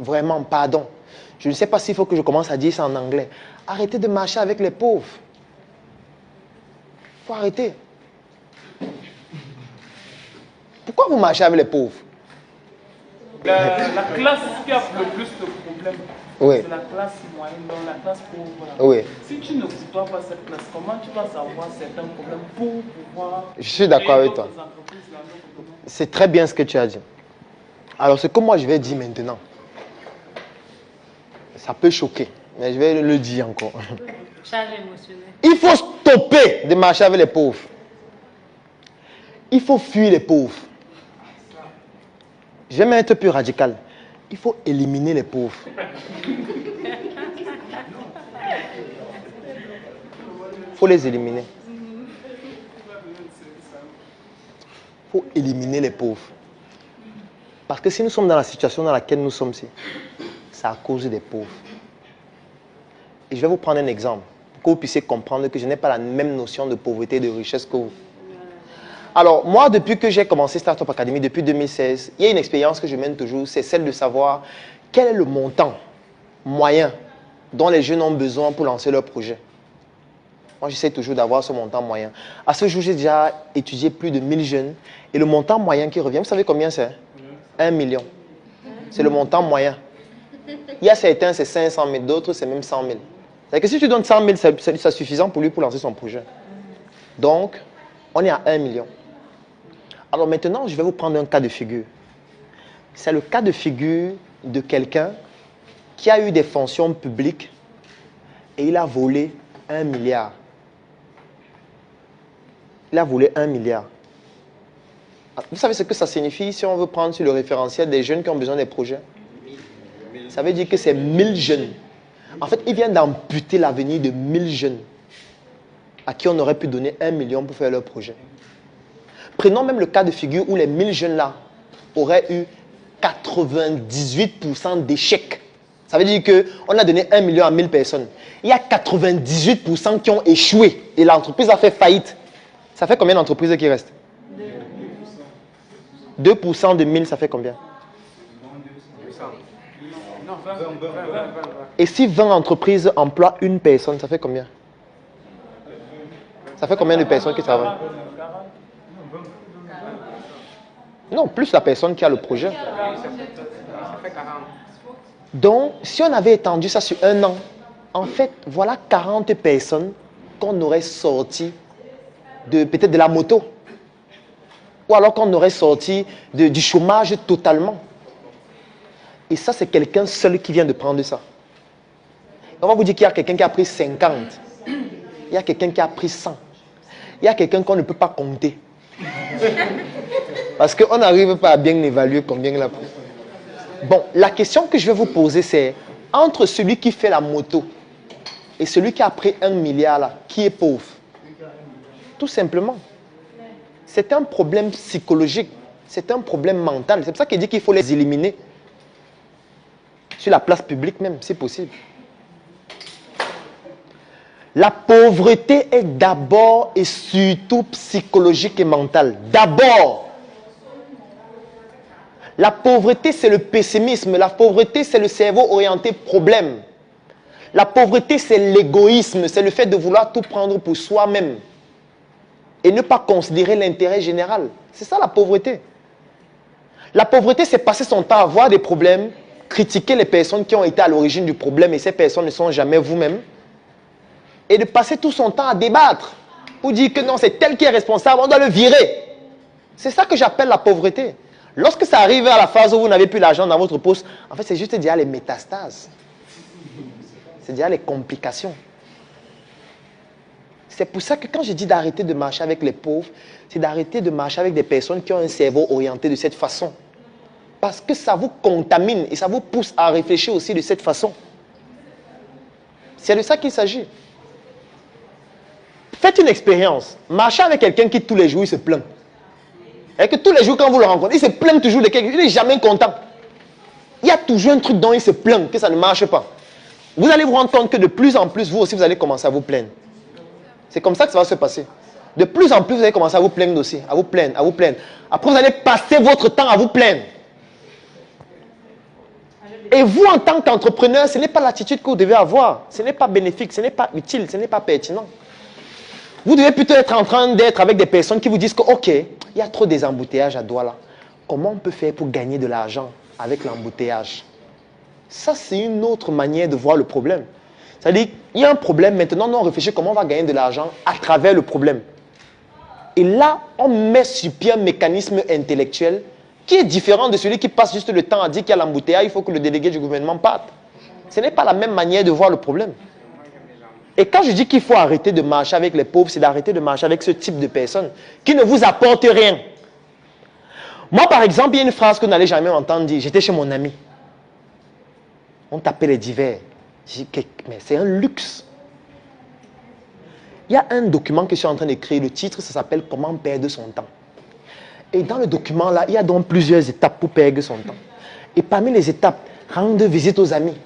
Vraiment, pardon. Je ne sais pas s'il faut que je commence à dire ça en anglais. Arrêtez de marcher avec les pauvres. Il faut arrêter. Pourquoi vous marchez avec les pauvres? La classe qui a le plus de problèmes, oui. C'est la classe moyenne, donc la classe pauvre. Oui. Si tu ne côtoies pas cette classe, comment tu vas savoir certains problèmes pour pouvoir... Je suis d'accord avec toi. C'est très bien ce que tu as dit. Alors, ce que moi je vais dire maintenant, ça peut choquer, mais je vais le dire encore. Charge émotionnelle. Il faut stopper de marcher avec les pauvres. Il faut fuir les pauvres. Je vais même être plus radical. Il faut éliminer les pauvres. Il faut les éliminer. Il faut éliminer les pauvres. Parce que si nous sommes dans la situation dans laquelle nous sommes ici, c'est à cause des pauvres. Et je vais vous prendre un exemple pour que vous puissiez comprendre que je n'ai pas la même notion de pauvreté et de richesse que vous. Alors, moi, depuis que j'ai commencé Startup Academy, depuis 2016, il y a une expérience que je mène toujours, c'est celle de savoir quel est le montant moyen dont les jeunes ont besoin pour lancer leur projet. Moi, j'essaie toujours d'avoir ce montant moyen. À ce jour, j'ai déjà étudié plus de 1000 jeunes et le montant moyen qui revient, vous savez combien c'est? 1 million. C'est le montant moyen. Il y a certains, c'est 500 000, d'autres, c'est même 100 000. C'est-à-dire que si tu donnes 100 000, c'est suffisant pour lui pour lancer son projet. Donc, on est à 1 million. Alors maintenant, je vais vous prendre un cas de figure. C'est le cas de figure de quelqu'un qui a eu des fonctions publiques et il a volé 1 milliard. Il a volé 1 milliard. Vous savez ce que ça signifie si on veut prendre sur le référentiel des jeunes qui ont besoin des projets? Ça veut dire que c'est 1000 jeunes. En fait, il vient d'amputer l'avenir de 1000 jeunes à qui on aurait pu donner 1 million pour faire leur projet. Prenons même le cas de figure où les 1000 jeunes-là auraient eu 98% d'échecs. Ça veut dire qu'on a donné 1 million à 1000 personnes. Il y a 98% qui ont échoué et l'entreprise a fait faillite. Ça fait combien d'entreprises qui restent? 2% de 1000, ça fait combien? Et si 20 entreprises emploient une personne, ça fait combien? Ça fait combien de personnes qui travaillent? Non, plus la personne qui a le projet. Donc, si on avait étendu ça sur un an, en fait, voilà 40 personnes qu'on aurait sorties peut-être de la moto. Ou alors qu'on aurait sorti du chômage totalement. Et ça, c'est quelqu'un seul qui vient de prendre ça. On va vous dire qu'il y a quelqu'un qui a pris 50. Il y a quelqu'un qui a pris 100. Il y a quelqu'un qu'on ne peut pas compter. Parce qu'on n'arrive pas à bien évaluer combien il a pris. Bon, la question que je vais vous poser, c'est entre celui qui fait la moto et celui qui a pris 1 milliard, là, qui est pauvre? Tout simplement. C'est un problème psychologique. C'est un problème mental. C'est pour ça qu'il dit qu'il faut les éliminer. Sur la place publique même, si possible. La pauvreté est d'abord et surtout psychologique et mentale. D'abord. La pauvreté, c'est le pessimisme. La pauvreté, c'est le cerveau orienté problème. La pauvreté, c'est l'égoïsme. C'est le fait de vouloir tout prendre pour soi-même. Et ne pas considérer l'intérêt général. C'est ça la pauvreté. La pauvreté, c'est passer son temps à voir des problèmes, critiquer les personnes qui ont été à l'origine du problème et ces personnes ne sont jamais vous-même. Et de passer tout son temps à débattre. Ou dire que non, c'est tel qui est responsable, on doit le virer. C'est ça que j'appelle la pauvreté. Lorsque ça arrive à la phase où vous n'avez plus l'argent dans votre poche, en fait, c'est juste déjà les métastases. C'est déjà les complications. C'est pour ça que quand je dis d'arrêter de marcher avec les pauvres, c'est d'arrêter de marcher avec des personnes qui ont un cerveau orienté de cette façon. Parce que ça vous contamine et ça vous pousse à réfléchir aussi de cette façon. C'est de ça qu'il s'agit. Faites une expérience. Marchez avec quelqu'un qui tous les jours il se plaint. Et que tous les jours quand vous le rencontrez, il se plaint toujours de quelque chose. Il n'est jamais content. Il y a toujours un truc dont il se plaint, que ça ne marche pas. Vous allez vous rendre compte que de plus en plus, vous aussi, vous allez commencer à vous plaindre. C'est comme ça que ça va se passer. De plus en plus, vous allez commencer à vous plaindre aussi. À vous plaindre, à vous plaindre. Après, vous allez passer votre temps à vous plaindre. Et vous, en tant qu'entrepreneur, ce n'est pas l'attitude que vous devez avoir. Ce n'est pas bénéfique, ce n'est pas utile, ce n'est pas pertinent. Vous devez plutôt être en train d'être avec des personnes qui vous disent que, ok, il y a trop des embouteillages à Douala. Comment on peut faire pour gagner de l'argent avec l'embouteillage? Ça, c'est une autre manière de voir le problème. C'est-à-dire, il y a un problème, maintenant, nous on réfléchit comment on va gagner de l'argent à travers le problème. Et là, on met sur pied un mécanisme intellectuel qui est différent de celui qui passe juste le temps à dire qu'il y a l'embouteillage, il faut que le délégué du gouvernement parte. Ce n'est pas la même manière de voir le problème. Et quand je dis qu'il faut arrêter de marcher avec les pauvres, c'est d'arrêter de marcher avec ce type de personnes qui ne vous apportent rien. Moi, par exemple, il y a une phrase que vous n'allez jamais entendre dire. J'étais chez mon ami. On tapait les divers. J'ai dit, mais c'est un luxe. Il y a un document que je suis en train d'écrire. Le titre, ça s'appelle « Comment perdre son temps ». Et dans le document là, il y a donc plusieurs étapes pour perdre son temps. Et parmi les étapes, rendre visite aux amis.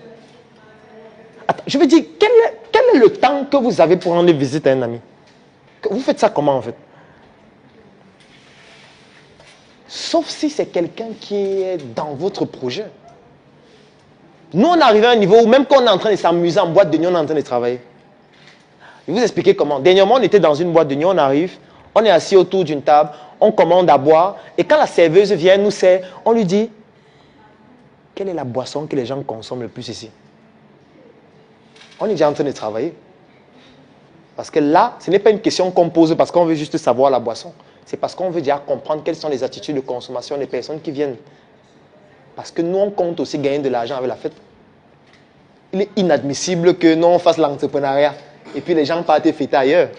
Attends, je veux dire, quel est le temps que vous avez pour rendre visite à un ami? Vous faites ça comment en fait? Sauf si c'est quelqu'un qui est dans votre projet. Nous, on est arrivé à un niveau où même quand on est en train de s'amuser en boîte de nuit, on est en train de travailler. Je vais vous expliquer comment. Dernièrement, on était dans une boîte de nuit, on arrive, on est assis autour d'une table, on commande à boire, et quand la serveuse vient nous sert, on lui dit, quelle est la boisson que les gens consomment le plus ici? On est déjà en train de travailler. Parce que là, ce n'est pas une question qu'on pose parce qu'on veut juste savoir la boisson. C'est parce qu'on veut déjà comprendre quelles sont les attitudes de consommation des personnes qui viennent. Parce que nous, on compte aussi gagner de l'argent avec la fête. Il est inadmissible que nous, on fasse l'entrepreneuriat et puis les gens partent fêter ailleurs.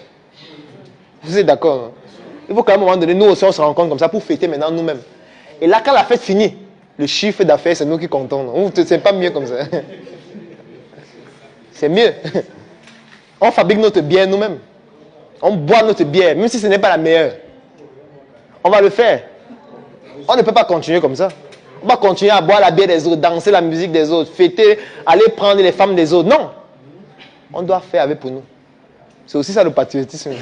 Vous êtes d'accord? Hein? Il faut qu'à un moment donné, nous aussi, on se rencontre comme ça pour fêter maintenant nous-mêmes. Et là, quand la fête finit, le chiffre d'affaires, c'est nous qui comptons. C'est pas mieux comme ça. C'est mieux. On fabrique notre bière nous-mêmes. On boit notre bière, même si ce n'est pas la meilleure. On va le faire. On ne peut pas continuer comme ça. On va continuer à boire la bière des autres, danser la musique des autres, fêter, aller prendre les femmes des autres. Non. On doit faire avec pour nous. C'est aussi ça le patriotisme.